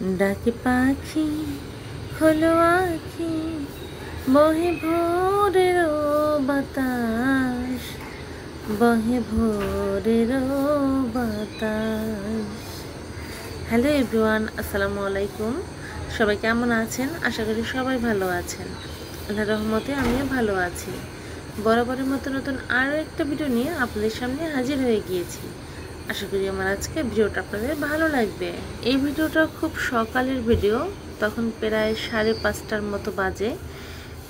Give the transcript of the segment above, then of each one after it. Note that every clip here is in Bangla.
ডাকে পাখি খোলো আঁখি বহে ভোরের বাতাস, বহে ভোরের বাতাস। হ্যালো এভরিওয়ান, আসসালামু আলাইকুম। সবাই কেমন আছেন? আশা করি সবাই ভালো আছেন। আল্লাহর রহমতে আমিও ভালো আছি। বরাবরের মতো নতুন আরও একটা ভিডিও নিয়ে আপনাদের সামনে হাজির হয়ে গিয়েছি। আশা করি আমার আজকে ভিডিওটা আপনাদের ভালো লাগবে। এই ভিডিওটা খুব সকালের ভিডিও, তখন প্রায় 5:30টার মতো বাজে।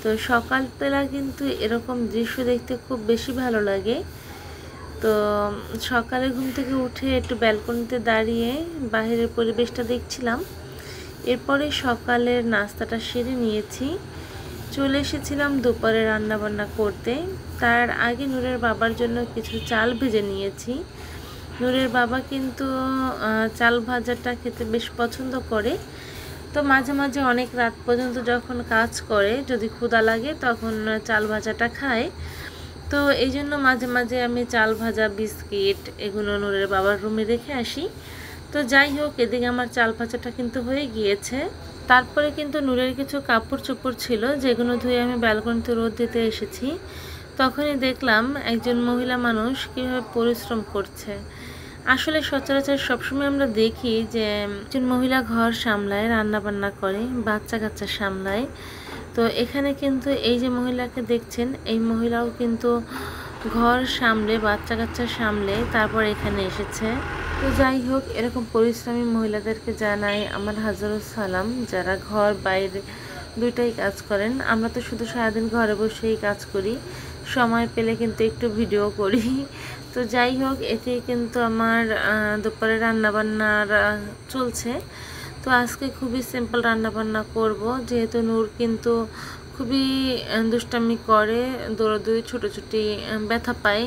তো সকালবেলা কিন্তু এরকম দৃশ্য দেখতে খুব বেশি ভালো লাগে। তো সকালে ঘুম থেকে উঠে একটু ব্যালকনিতে দাঁড়িয়ে বাইরের পরিবেশটা দেখছিলাম। এরপরে সকালের নাস্তাটা সেরে নিয়েছি, চলে এসেছিলাম দুপুরে রান্নাবান্না করতে। তার আগে নূরের বাবার জন্য কিছু চাল ভেজে নিয়েছি। নূরের বাবা কিন্তু চাল ভাজাটা খেতে বেশ পছন্দ করে। তো মাঝে মাঝে অনেক রাত পর্যন্ত যখন কাজ করে, যদি ক্ষুধা লাগে তখন চাল ভাজাটা খায়। তো এই জন্য মাঝে মাঝে আমি চাল ভাজা, বিস্কিট এগুলো নূরের বাবার রুমে রেখে আসি। তো যাই হোক, এদিকে আমার চাল ভাজাটা কিন্তু হয়ে গিয়েছে। তারপরে কিন্তু নূরের কিছু কাপড় চোপড় ছিল, যেগুলো ধুয়ে আমি ব্যালকনিতে রোদ দিতে এসেছি। তখনই দেখলাম একজন মহিলা মানুষ কীভাবে পরিশ্রম করছে। আসলে সচরাচর সবসময় আমরা দেখি যে একজন মহিলা ঘর সামলায়, রান্না বান্না করে, বাচ্চা কাচ্চা সামলায়। তো এখানে কিন্তু এই যে মহিলাকে দেখছেন, এই মহিলাও কিন্তু ঘর সামলে, বাচ্চা কাচ্চা সামলে তারপর এখানে এসেছে। তো যাই হোক, এরকম পরিশ্রমী মহিলাদেরকে জানাই আমার হাজারো সালাম, যারা ঘর বাইরে দুইটাই কাজ করেন। আমরা তো শুধু সারাদিন ঘরে বসেই কাজ করি, সময় পেলে কিন্তু একটু ভিডিও করি। তো যাই হোক, এতে কিন্তু আমার দুপুরে রান্নাবান্নার চলছে। তো আজকে খুবই সিম্পল রান্নাবান্না করব, যেহেতু নূর কিন্তু খুবই দুষ্টামি করে, দৌড়াদৌড়ি, ছুটোছুটি, ব্যথা পায়,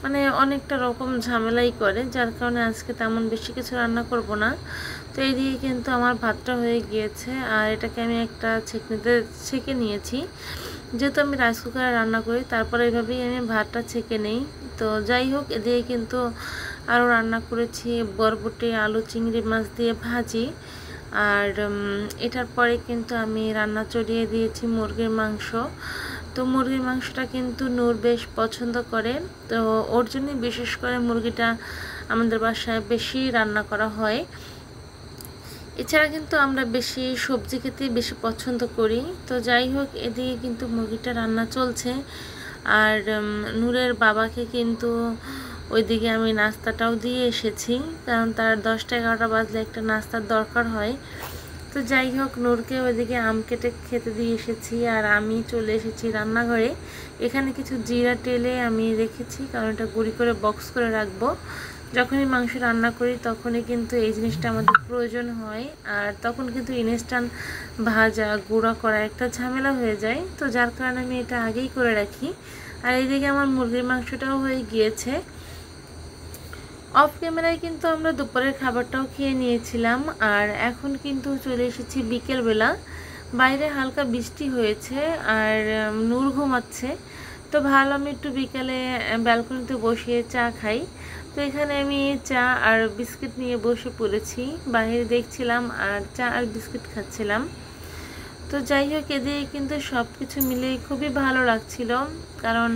মানে অনেকটা রকম ঝামেলাই করে, যার কারণে আজকে তেমন বেশি কিছু রান্না করব না। তো এইদিকে কিন্তু আমার ভাতটা হয়ে গিয়েছে, আর এটাকে আমি একটা ছেঁকনিতে ছেঁকে নিয়েছি। যেহেতু আমি রাইস কুকারে রান্না করি, তারপরে এইভাবেই আমি ভাতটা ছেঁকে নেই। তো যাই হোক, এদিকে কিন্তু আরও রান্না করেছি বরবটি, আলু, চিংড়ি মাছ দিয়ে ভাজি। আর এটার পরে কিন্তু আমি রান্না চড়িয়ে দিয়েছি মুরগির মাংস। তো মুরগির মাংসটা কিন্তু নূর বেশ পছন্দ করে, তো ওর জন্যই বিশেষ করে মুরগিটা আমাদের বাসায় বেশি রান্না করা হয়। এছাড়া কিন্তু আমরা বেশি সবজি খেতে বেশি পছন্দ করি। তো যাই হোক, এদিকে কিন্তু মুরগিটা রান্না চলছে। আর নূরের বাবাকে কিন্তু ওইদিকে আমি নাস্তাটাও দিয়ে এসেছি, কারণ তার 10টা-11টা বাজলে একটা নাস্তার দরকার হয়। তো যাই হোক, নূরকে ওইদিকে আম কেটে খেতে দিয়ে এসেছি, আর আমি চলে এসেছি রান্নাঘরে। এখানে কিছু জিরা টেলে আমি রেখেছি, কারণ এটা গুঁড়ি করে বক্স করে রাখবো। যখনই মাংস রান্না করি তখনই কিন্তু এই জিনিসটা আমাদের প্রয়োজন হয়, আর তখন কিন্তু ইনস্ট্যান্ট ভাজা, গুঁড়া করা একটা ঝামেলা হয়ে যায়। তো যার কারণে আমি এটা আগেই করে রাখি। আর এইদিকে আমার মুরগির মাংসটাও হয়ে গিয়েছে। অফ ক্যামেরায় কিন্তু আমরা দুপুরের খাবারটাও খেয়ে নিয়েছিলাম, আর এখন কিন্তু চলে এসেছি বিকেলবেলা। বাইরে হালকা বৃষ্টি হয়েছে, আর নূর ঘুমাচ্ছে। তো ভাবলাম একটু বিকালে ব্যালকনিতে বসিয়ে চা খাই। তো এখানে আমি চা আর বিস্কিট নিয়ে বসে পড়েছি, বাইরে দেখছিলাম আর চা আর বিস্কিট খাচ্ছিলাম। তো যাই হোক, এদিকে কিন্তু সব কিছু মিলে খুবই ভালো লাগছিল, কারণ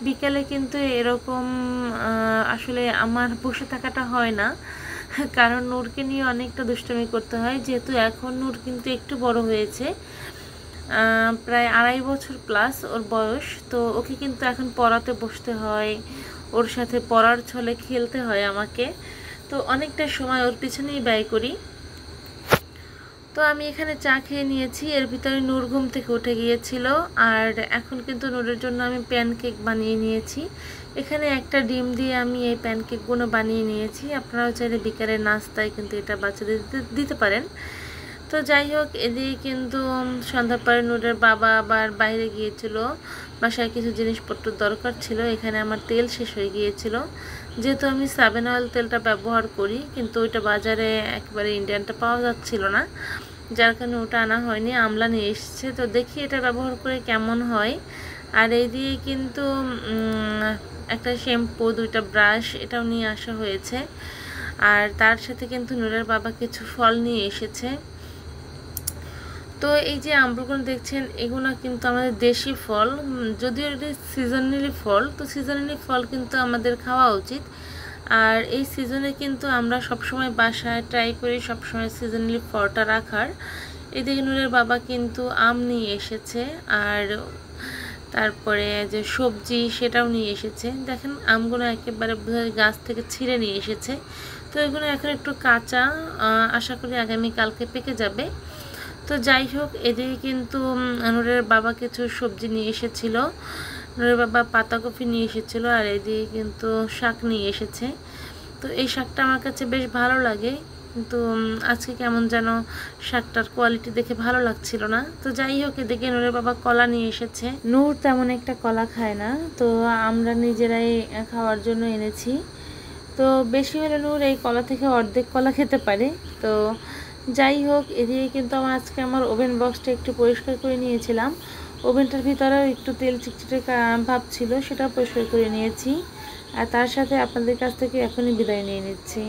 বিকালে কিন্তু এরকম আসলে আমার বসে থাকাটা হয় না, কারণ নূরকে নিয়ে অনেকটা দুষ্টুমি করতে হয়। যেহেতু এখন নূর কিন্তু একটু বড় হয়েছে, প্রায় 2.5 বছর প্লাস ওর বয়স। তো ওকে কিন্তু এখন পড়াতে বসতে হয়, ওর সাথে পড়ার ছলে খেলতে হয় আমাকে। তো অনেকটা সময় ওর পিছনেই ব্যয় করি। তো আমি এখানে চা খেয়ে নিয়েছি, এর ভিতরে নূর ঘুম থেকে উঠে গিয়েছিল। আর এখন কিন্তু নূরের জন্য আমি প্যানকেক বানিয়ে নিয়েছি। এখানে একটা ডিম দিয়ে আমি এই প্যানকেকগুলো বানিয়ে নিয়েছি। আপনারাও চাইলে বিকালের নাস্তায় কিন্তু এটা বাচ্চাদের দিতে পারেন। তো যাই হোক, এদিকে কিন্তু সন্ধ্যার পরে নূরের বাবা আবার বাইরে গিয়েছিল, বাসায় কিছু জিনিসপত্র দরকার ছিল। এখানে আমার তেল শেষ হয়ে গিয়েছিল, যেহেতু আমি সাবেন অয়েল তেলটা ব্যবহার করি, কিন্তু ওইটা বাজারে একেবারে ইন্ডিয়ানটা পাওয়া যাচ্ছিল না, যার কারণে ওটা আনা হয়নি, আমলা নিয়ে এসেছে। তো দেখি এটা ব্যবহার করে কেমন হয়। আর এই দিয়ে কিন্তু একটা শ্যাম্পু, 2টা ব্রাশ এটাও নিয়ে আসা হয়েছে। আর তার সাথে কিন্তু নূরের বাবা কিছু ফল নিয়ে এসেছে। তো এই যে আমগুলো দেখছেন, এগুলো কিন্তু আমাদের দেশি ফল, যদিও এটি সিজনালি ফল, তো সিজনালি ফল কিন্তু আমাদের খাওয়া উচিত। আর এই সিজনে কিন্তু আমরা সবসময় বাসায় ট্রাই করি সবসময় সিজনালি ফলটা রাখার। এদিকে নূরের বাবা কিন্তু আম নিয়ে এসেছে, আর তারপরে যে সবজি সেটাও নিয়ে এসেছে। দেখেন আমগুলো একেবারে গাছ থেকে ছিঁড়ে নিয়ে এসেছে। তো এগুলো এখন একটু কাঁচা, আশা করি আগামীকালকে পেকে যাবে। তো যাই হোক, এদিকে কিন্তু নূরের বাবা কিছু সবজি নিয়ে এসেছিল। নূরের বাবা পাতাকপি নিয়ে এসেছিল, আর এদিকে কিন্তু শাক নিয়ে এসেছে। তো এই শাকটা আমার কাছে বেশ ভালো লাগে, কিন্তু আজকে কেমন যেন শাকটার কোয়ালিটি দেখে ভালো লাগছিল না। তো যাই হোক, এদিকে নূরের বাবা কলা নিয়ে এসেছে। নূর তেমন একটা কলা খায় না, তো আমরা নিজেরাই খাওয়ার জন্য এনেছি। তো বেশি হলে নূর এই কলা থেকে অর্ধেক কলা খেতে পারে। তো যাই হোক, এদিকে কিন্তু আজকে আমার ওভেন বক্সটা একটু পরিষ্কার করে নিয়েছিলাম। ওভেনটার ভিতরেও একটু তেল চিটচিটে ভাব ছিল, সেটাও পরিষ্কার করে নিয়েছি। আর তার সাথে আপনাদের কাছ থেকে এখনই বিদায় নিয়ে নিচ্ছি।